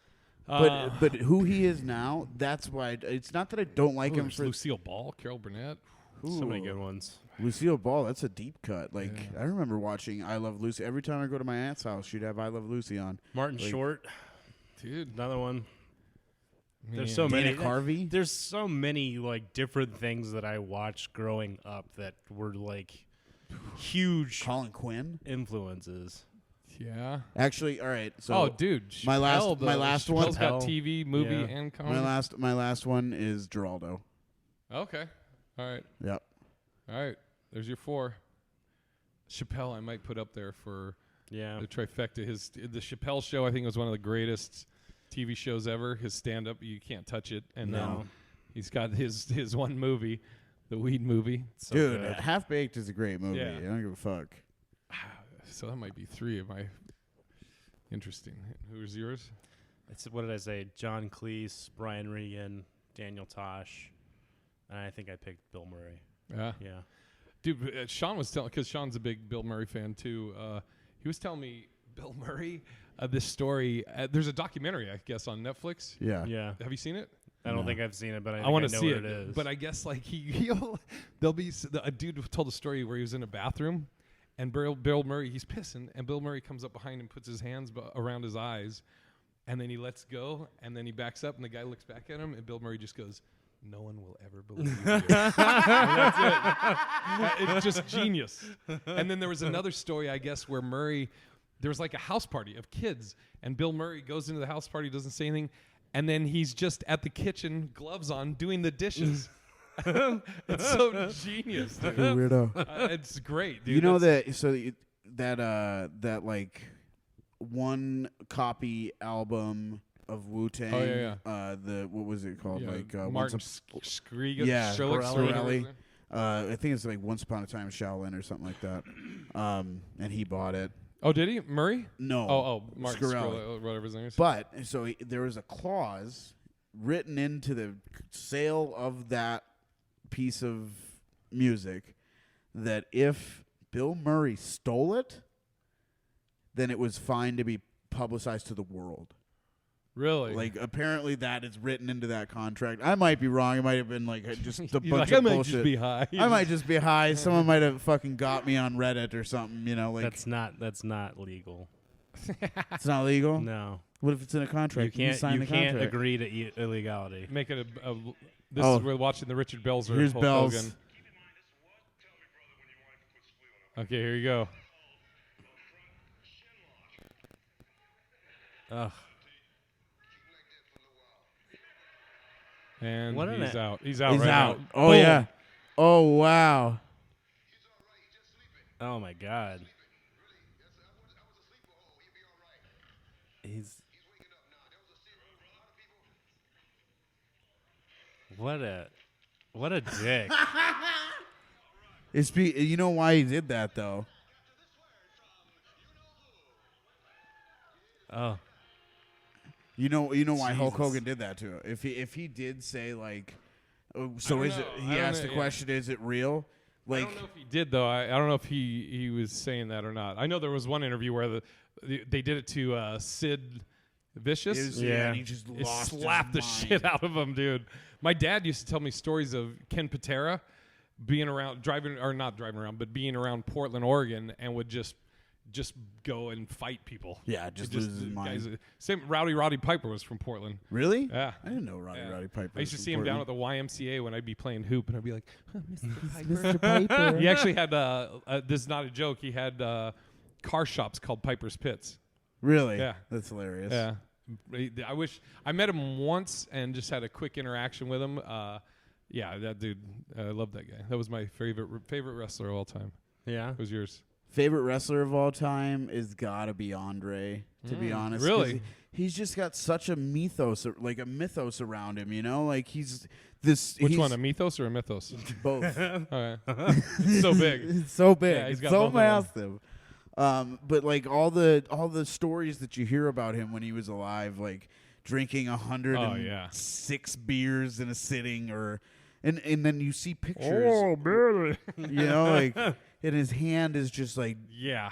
But who he is now, that's why it's not that I don't like him for Lucille Ball, Carol Burnett. So many good ones. Lucille Ball, that's a deep cut. Like I remember watching I Love Lucy. Every time I go to my aunt's house, she'd have I Love Lucy on. Martin Short, dude, another one. Man. There's so many. Dana Carvey. There's so many like different things that I watched growing up that were like huge Colin Quinn influences. Yeah. Actually, all right. So dude, my last one. Chappelle's got TV, movie, and comedy. My last one is Geraldo. Okay. All right. Yep. All right. There's your 4. Chappelle, I might put up there for the trifecta. The Chappelle Show, I think, was one of the greatest TV shows ever. His stand-up, you can't touch it. And then he's got his one movie, the Weed movie. So dude, Half Baked is a great movie. Yeah. I don't give a fuck. So that might be 3 of my interesting. Who's yours? What did I say? John Cleese, Brian Regan, Daniel Tosh, and I think I picked Bill Murray. Yeah. Dude, Sean was telling, because Sean's a big Bill Murray fan too. He was telling me Bill Murray this story. There's a documentary, I guess, on Netflix. Yeah. Have you seen it? I don't think I've seen it, but I want to know see what it is. But I guess like there'll be a dude told a story where he was in a bathroom, and Bill Murray, he's pissing, and Bill Murray comes up behind him, puts his hands around his eyes, and then he lets go, and then he backs up, and the guy looks back at him, and Bill Murray just goes, "No one will ever believe you." And that's it. It's just genius. And then there was another story, I guess, where there was like a house party of kids, and Bill Murray goes into the house party, doesn't say anything, and then he's just at the kitchen, gloves on, doing the dishes. It's so genius, dude. Weirdo. It's great, dude. You know that like one copy album of Wu-Tang. Oh yeah. What was it called? Like Martin Skrillex. Yeah, Shkreli. I think it's like Once Upon a Time in Shaolin or something like that. And he bought it. Oh, did he? Murray? No. Oh, Martin Skrillex. Skrillex, whatever his name is. But so there was a clause written into the sale of that piece of music that if Bill Murray stole it, then it was fine to be publicized to the world. Really? Like, apparently that is written into that contract. I might be wrong. It might have been like just a bunch like, of I might bullshit. just be high. I might just be high. Someone might have fucking got me on Reddit or something. Like that's not legal. It's not legal. No. What if it's in a contract? You sign the can't contract. agree to illegality. Make it this is we're watching the Richard Belzer. Here's Hulk Bells. Hogan. Okay, here you go. Ugh. And What he's out. He's He's right out. now. Oh Boom. yeah. Oh wow. Oh my God. He's what a dick. You know why he did that though? Oh. You know why Hulk Jesus. Hogan did that to him. If he did say like, is know. it? He asked the question, is it real? Like, I don't know if he did though. I don't know if he was saying that or not. I know there was one interview where they did it to Sid Vicious. and he just It lost slapped the his mind. shit out of him, dude. My dad used to tell me stories of Ken Patera being around, not driving around, but being around Portland, Oregon, and would just go and fight people. Yeah, just lose his mind. Same Roddy Piper was from Portland. Really? Yeah. I didn't know Roddy Piper. I used to was see from him down at Portland. the YMCA when I'd be playing hoop, and I'd be like, Mr. Piper. he actually had, this is not a joke, he had car shops called Piper's Pits. Really? Yeah. That's hilarious. Yeah. I wish I met him once and just had a quick interaction with him. Yeah, that dude, I love that guy. That was my favorite wrestler of all time. Yeah. What was yours? Favorite wrestler of all time is gotta be Andre. To be honest, 'cause really? he's just got such a mythos, around him. Like he's this. Which he's one, a mythos or a mythos? Both. All right. So big. It's so big. Yeah, he's it's got so both of massive. But like all the stories that you hear about him when he was alive, like drinking 106 beers in a sitting, and then you see pictures. Oh, man. You know, like, and his hand is just like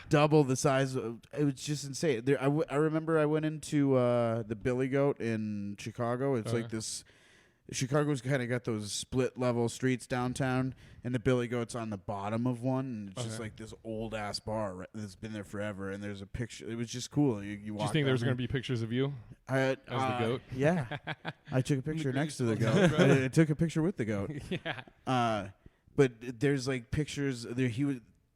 double the size. It was just insane. I remember I went into the Billy Goat in Chicago. It's like this. Chicago's kind of got those split level streets downtown, and the Billy Goat's on the bottom of one. And it's just like this old ass bar that's been there forever. And there's a picture. It was just cool. You walk. Do you think there's going to be pictures of you as the goat? Yeah, I took a picture next to the goat. I took a picture with the goat. But there's like pictures there.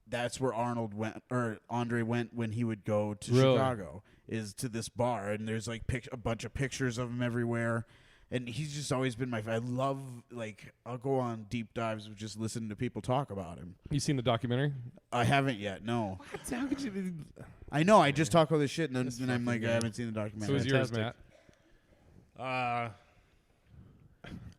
That's where Arnold went, or Andre went when he would go to Chicago, is to this bar, and there's like a bunch of pictures of him everywhere. And he's just always been I love, like, I'll go on deep dives of just listening to people talk about him. You seen the documentary? I haven't yet, no. What? How could you? I know, I just talk all this shit, and then I'm like, I haven't seen the So documentary. is yours, Matt?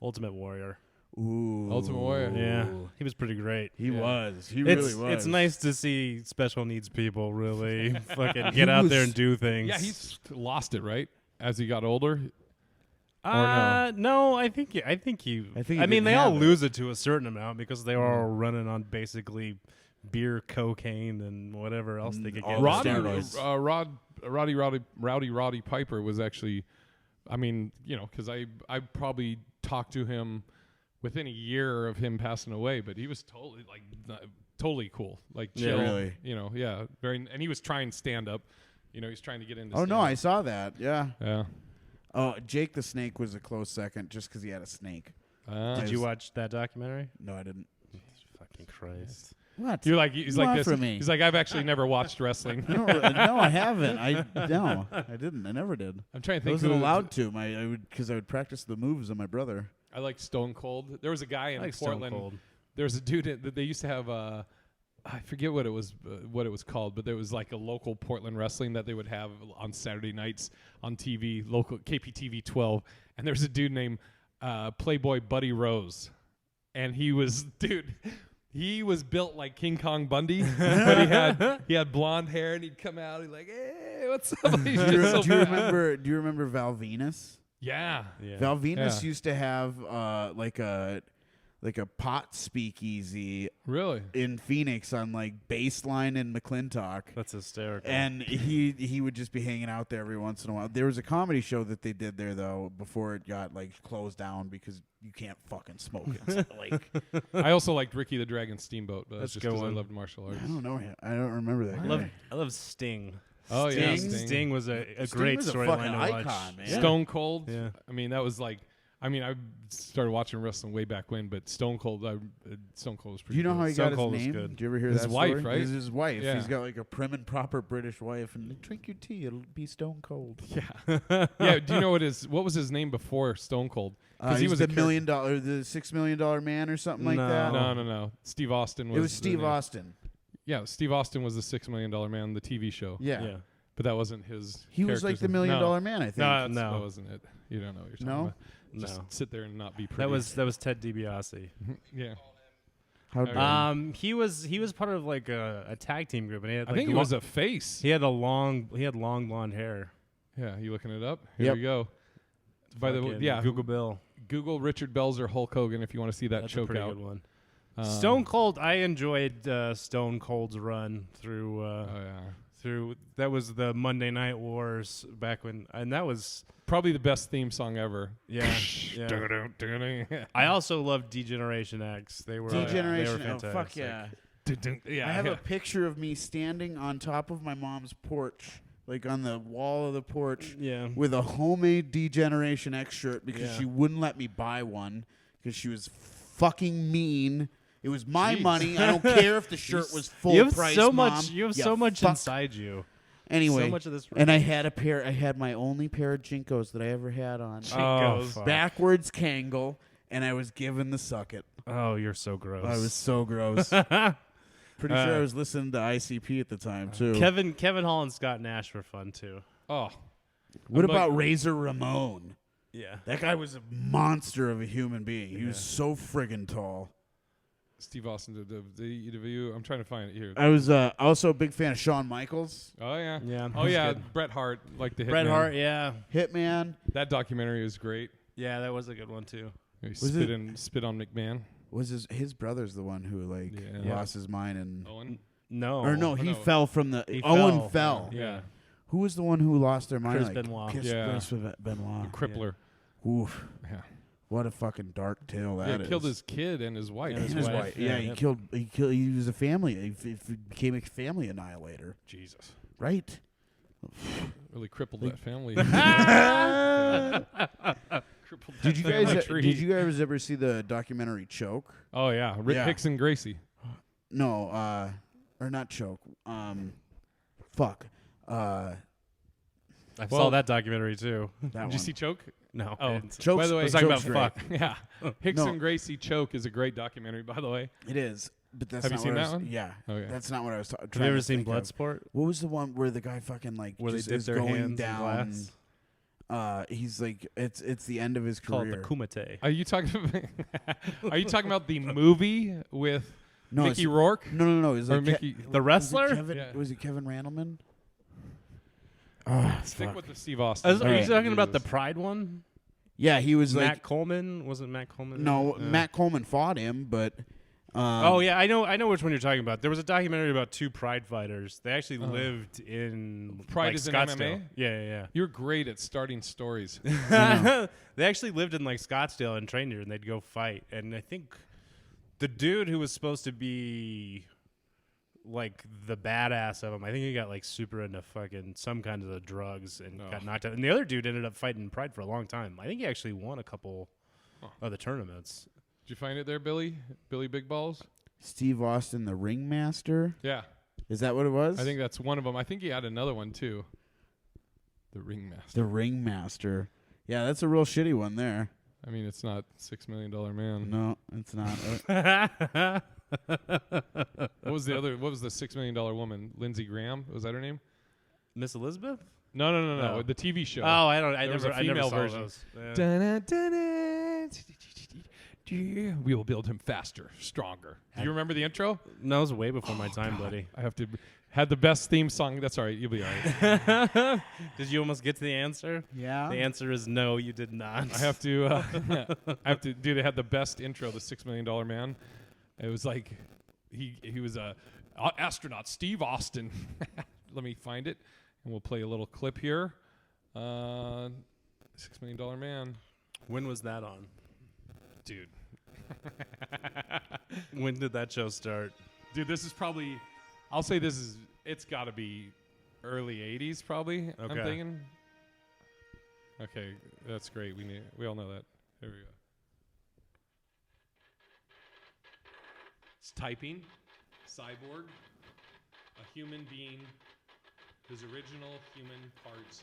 Ultimate Warrior. Ooh. Ultimate Warrior. Yeah, he was pretty great. He was. He really was. It's nice to see special needs people really fucking get out there and do things. Yeah, he's lost it, right? As he got older. No, I think I mean, they all lose it to a certain amount because they are all running on basically beer, cocaine, and whatever else they could get. Roddy Piper was actually, I mean, you know, because I probably talked to him within a year of him passing away, but he was totally cool, like chill, you know, very, and he was trying stand up, you know, he's trying to get into. Oh no, I saw that. Yeah. Yeah. Oh, Jake the Snake was a close second just because he had a snake. Did you watch that documentary? No, I didn't. Fucking Christ. What? You're like, he's like this. From me? He's like, I've actually never watched wrestling. No, I haven't. I didn't. I never did. I'm trying to think. I wasn't allowed to. Because I would practice the moves on my brother. I like Stone Cold. There was a guy in Portland. Stone Cold. There was a dude that they used to have. I forget what it was called, but there was like a local Portland wrestling that they would have on Saturday nights on TV, local KPTV 12. And there's a dude named Playboy Buddy Rose, and he was built like King Kong Bundy, but he had blonde hair, and he'd come out, he'd like, hey, what's up? Do you remember Val Venus? Yeah. Val Venus used to have like a pot speakeasy in Phoenix on like Baseline and McClintock. That's hysterical. And he would just be hanging out there every once in a while. There was a comedy show that they did there though before it got like closed down because you can't fucking smoke it. Like, I also liked Ricky the Dragon Steamboat, but that's just because I one. loved martial arts. I don't know him. I don't remember that guy. I love Sting. Oh yeah, Sting was a Sting great was a storyline fucking to icon, watch. man. Stone Cold. Yeah. I mean, that was like. I mean, I started watching wrestling way back when, but Stone Cold was pretty. Do you know cool. how he Stone got his Cold was name? good. Do you ever hear His that wife, story? right? It's his wife. Yeah. He's got like a prim and proper British wife, and drink your tea, it'll be Stone Cold. Yeah. Yeah. Do you know what was his name before Stone Cold? Because he was the $6 million man or something like that. No. Steve Austin was. It was Steve Austin. Yeah, Steve Austin was the $6 Million Man, the TV show. Yeah. But that wasn't his. He was like the $1 million man, I think. No, that wasn't it. You don't know what you're talking about. No. Just sit there and not be pretty. That was Ted DiBiase. Yeah. He was part of like a tag team group, and he had. I think he was a face. He had long blonde hair. Yeah, you looking it up? Here Yep. we go. By the way, yeah, Google Bill. Google Richard Belzer Hulk Hogan if you want to see that That's choke a pretty out. good one. Stone Cold. I enjoyed Stone Cold's run through. Through that was the Monday Night Wars back when, and that was probably the best theme song ever. Yeah. I also loved D-Generation X. They were D-Generation. They were fantastic. Oh fuck yeah! Yeah, I have a picture of me standing on top of my mom's porch, like on the wall of the porch, with a homemade D-Generation X shirt because she wouldn't let me buy one because she was fucking mean. It was my money. I don't care if the shirt was full price. Mom. You have so much inside you. Anyway, so much of this and I had my only pair of Jinkos that I ever had on. Jinkos. Backwards Kangol, and I was given the suck it. Oh, you're so gross. I was so gross. Pretty sure I was listening to ICP at the time too. Kevin Hall and Scott Nash were fun too. Oh, what about Razor Ramon? Yeah, that guy was a monster of a human being. He was so friggin' tall. Steve Austin, the view. I'm trying to find it here. I was also a big fan of Shawn Michaels. Oh yeah, Yeah. Oh yeah, Bret Hart, like the Bret Hitman. Hart, yeah. Hitman. That documentary was great. Yeah, that was a good one too. He Was spit on McMahon. Was his brother's the one who lost his mind and Owen. No. or no, he no. fell from the He Owen fell. Yeah. Who was the one who lost their mind? Chris Benoit. Chris Benoit. Crippler. Oof. Yeah. What a fucking dark tale that is. Killed his kid and his wife. And And his wife. Yeah, Yep. he was a family. He became a family annihilator. Jesus. Right. Really crippled that family. Crippled Did that you family guys tree. did you guys ever see the documentary Choke? Oh yeah, Rick Yeah. Hicks and Gracie. No, or not Choke. Fuck. I Well- saw that documentary too. That Did one. you see Choke? No. Oh, I didn't. Choke's, by the way, I was talking about Choke's great. fuck. Yeah. Hicks No. and Gracie Choke is a great documentary, by the way. It is, but that's Have you not seen what I that was- one? Yeah. Okay. That's not what I was talking. Have you ever seen Bloodsport? What was the one where the guy fucking like Where they just dip is their going hands in down? glass? He's like it's the end of his Called career. the Kumite. Are you talking? Are you talking about the movie with No, Mickey it's- Rourke No. Is or like Mickey? The wrestler? Kevin, Yeah. Was it Kevin Randleman? Stick fuck. with the Steve Austin. Are you Alright. talking about the Pride one? Yeah, he was Matt like Coleman? Was it Matt Coleman? no. Matt Coleman fought him, but Oh yeah, I know which one you're talking about. There was a documentary about two Pride fighters. They actually lived in Pride like is in Scottsdale. MMA? Yeah. You're great at starting stories. They actually lived in like Scottsdale and trained here, and they'd go fight. And I think the dude who was supposed to be like the badass of them, I think he got like super into fucking some kind of the drugs and got knocked out. And the other dude ended up fighting Pride for a long time. I think he actually won a couple of the tournaments. Did you find it there, Billy? Billy Big Balls? Steve Austin, the Ringmaster. Yeah. Is that what it was? I think that's one of them. I think he had another one too. The Ringmaster. the Ringmaster. Yeah, that's a real shitty one there. I mean, it's not $6 Million Man. No, it's not. What was the other? What was the $6 Million Woman? Lindsey Graham? Was that her name? Miss Elizabeth? No. No. The TV show. Oh, I don't. I There was never. a I never female saw version. those. Yeah. Dun-dun-dun-dun. We will build him faster, stronger. Do you remember the intro? No, it was way before my time, buddy. I have to had the best theme song. That's all right. You'll be all right. Did you almost get to the answer? Yeah. The answer is no, you did not. I have to. Dude, it had the best intro. The $6 Million Man. It was like he was a astronaut, Steve Austin. Let me find it, and we'll play a little clip here. $6 Million Man. When was that on? Dude. When did that show start? Dude, this is probably, I'll say it's got to be early 80s probably, I'm Okay. thinking. Okay, that's great. We all know that. There we go. It's typing, cyborg, a human being whose original human parts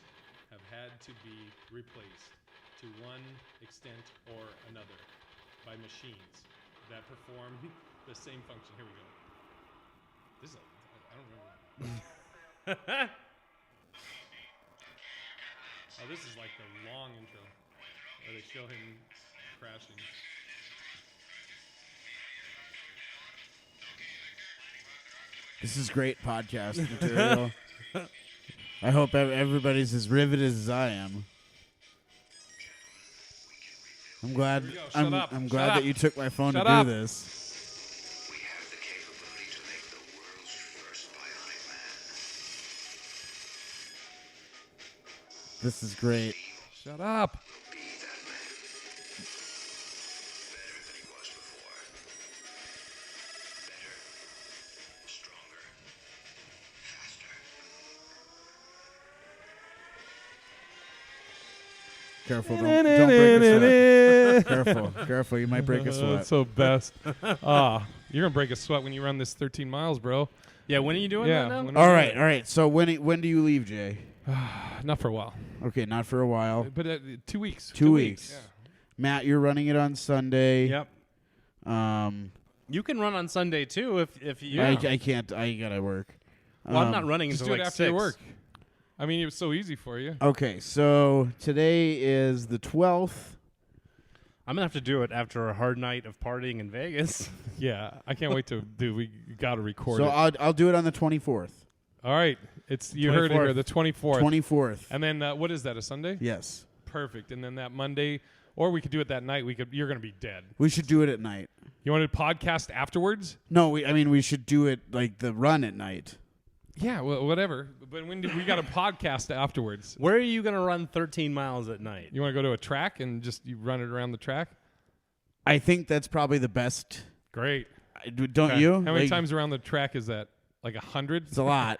have had to be replaced to one extent or another by machines that perform the same function. Here we go. This is I don't remember. Oh, this is like the long intro where they show him crashing. This is great podcast material. I hope everybody's as riveted as I am. I'm glad. Here we go. Shut up. I'm Shut glad up. that you took my phone Shut to up. do this. We have the capability to make the world's first bionic man. This is great. Shut up. Be that man. Better than he was before. Better. Stronger. Faster. Careful, don't break a sweat. Careful, you might break a sweat. That's so best. You're gonna break a sweat when you run this 13 miles, bro. Yeah, when are you doing Yeah. that now? when All we do right, it. all right. So when do you leave, Jay? Not for a while, Okay, not for a while. but 2 weeks. 2 weeks. Yeah. Matt, you're running it on Sunday. Yep. You can run on Sunday too if you. I can't. I gotta work. Well, I'm not running Just until do it like after 6. your work. I mean, it was so easy for you. Okay, so today is the 12th. I'm gonna have to do it after a hard night of partying in Vegas. Yeah, I can't wait to do. We got to record So it. I'll do it on the 24th. All right, you heard it here, the 24th. 24th. And then what is that? A Sunday? Yes. Perfect. And then that Monday, or we could do it that night. You're gonna be dead. We should do it at night. You want to podcast afterwards? No, we should do it like the run at night. Yeah, well, whatever. But we got a podcast afterwards. Where are you gonna run 13 miles at night? You want to go to a track and just you run it around the track? I think that's probably the best. Great. Don't you? How many times around the track is that? Like 100? It's a lot.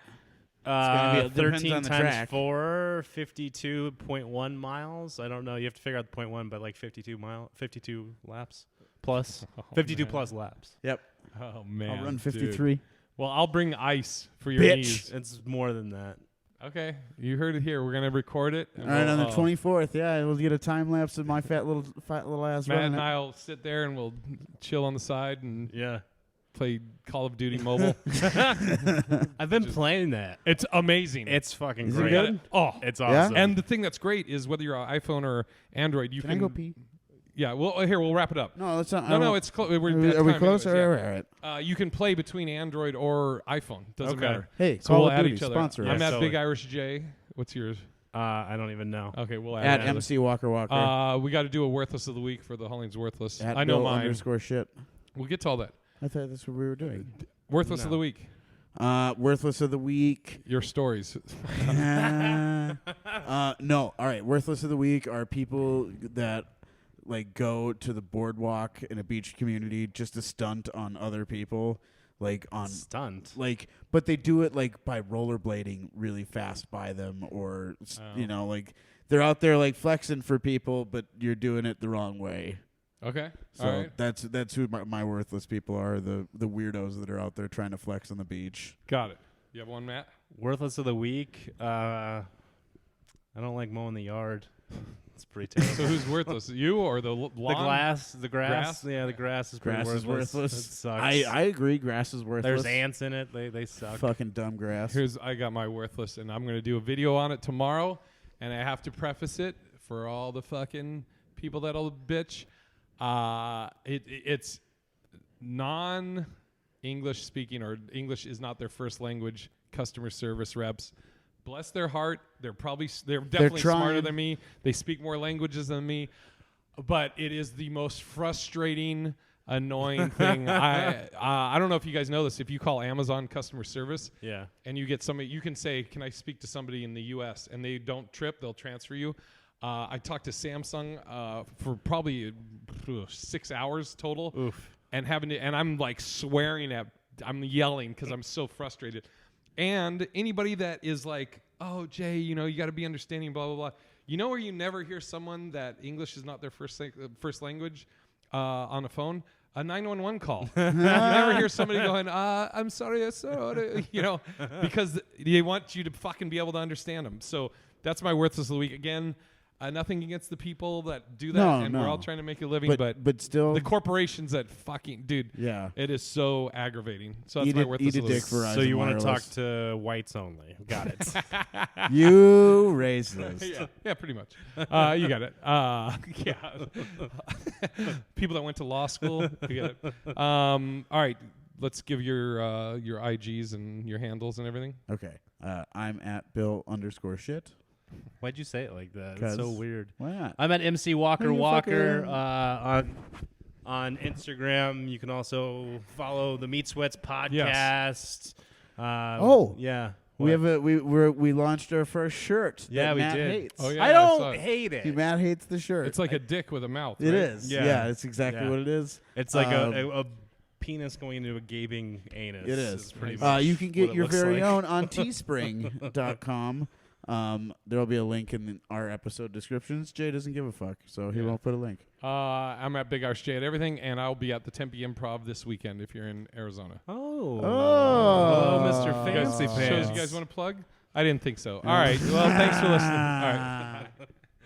It depends 13 on the times track. 4, 52.1 miles. I don't know. You have to figure out the 0.1, but like 52 laps plus. 52 plus laps. Yep. Oh, man. I'll run dude. 53. Well, I'll bring ice for your Bitch. knees. It's more than that. Okay. You heard it here. We're going to record it. All right, on the 24th, yeah, we'll get a time lapse of my fat little ass Matt running and it. I will sit there and we'll chill on the side and Yeah. play Call of Duty Mobile. I've been playing that. It's amazing. It's fucking Is it great. good? Oh. It's Yeah? awesome. And the thing that's great is whether you're an iPhone or Android, you Can I go pee? Yeah, well, here, we'll wrap it up. No, let's not. No, it's close. Are we close? Anyways, All yeah. right. You can play between Android or iPhone. Doesn't Okay. matter. Hey, So Call we'll of add Duty, each other. sponsor I'm us. at totally. Big Irish J. What's yours? I don't even know. Okay, we'll add At it. MC Walker Walker. We got to do a Worthless of the Week for the HollingsWorthless. At I know Bill mine. _shit. We'll get to all that. I thought that's what we were doing. Worthless of the Week. Worthless of the week. Your stories. No. All right. Worthless of the week are people that like go to the boardwalk in a beach community just to stunt on other people, like on Stunt. like, but they do it like by rollerblading really fast by them, or like they're out there like flexing for people, but you're doing it the wrong way. Okay. So all right. that's who my worthless people are, the weirdos that are out there trying to flex on the beach. Got it. You have one, Matt? Worthless of the week. I don't like mowing the yard. It's pretty terrible. So who's worthless? You or the lawn? The grass. Yeah, the grass is pretty Grass is worthless. It sucks. I agree. Grass is worthless. There's ants in it. They suck. Fucking dumb grass. I got my worthless, and I'm going to do a video on it tomorrow, and I have to preface it for all the fucking people that'll bitch. It's non-English speaking, or English is not their first language customer service reps. Bless their heart. They're definitely smarter than me. They speak more languages than me, but it is the most frustrating, annoying thing. I don't know if you guys know this. If you call Amazon customer service, Yeah. and you get somebody, you can say, "Can I speak to somebody in the U.S.?" and they don't trip, they'll transfer you. I talked to Samsung for probably 6 hours total. Oof. And I'm like I'm yelling because I'm so frustrated. And anybody that is like, "Oh, Jay, you got to be understanding, blah, blah, blah." You know where you never hear someone that English is not their first language on a phone? A 911 call. You never hear somebody going, "I'm sorry, because they want you to fucking be able to understand them. So that's my worthless of the week. Again, nothing against the people that do that, we're all trying to make a living, but still, the corporations that fucking, dude, yeah, it is so aggravating. So that's eat my a worthless of the week. Verizon So you want to talk Wireless. to whites only? Got it. You racist. Yeah, pretty much. You got it. Yeah. People that went to law school, you get it. All right, let's give your IGs and your handles and everything. Okay. I'm at Bill _shit. Why'd you say it like that? It's so weird. Why not? I'm at MC Walker you Walker fucking- on Instagram. You can also follow the Meat Sweats podcast. Yeah. We What? have we launched our first shirt. Yeah, that we Matt did. Hates. Oh, yeah. I I saw don't it. hate it. Matt hates the shirt. It's like a dick with a mouth. It right? is. Yeah. Yeah, it's exactly Yeah. what it is. It's like Um, a penis going into a gaping anus. It is. Pretty much You can what get it your looks very like. own on teespring.com. There'll be a link in our episode descriptions. Jay doesn't give a fuck, so he won't put a link. I'm at Big Irish J at everything, and I'll be at the Tempe Improv this weekend if you're in Arizona. Oh, Oh. Mr. Fancy Shows Pants. you guys want to plug? I didn't think so. All right. Well, thanks for listening. All right.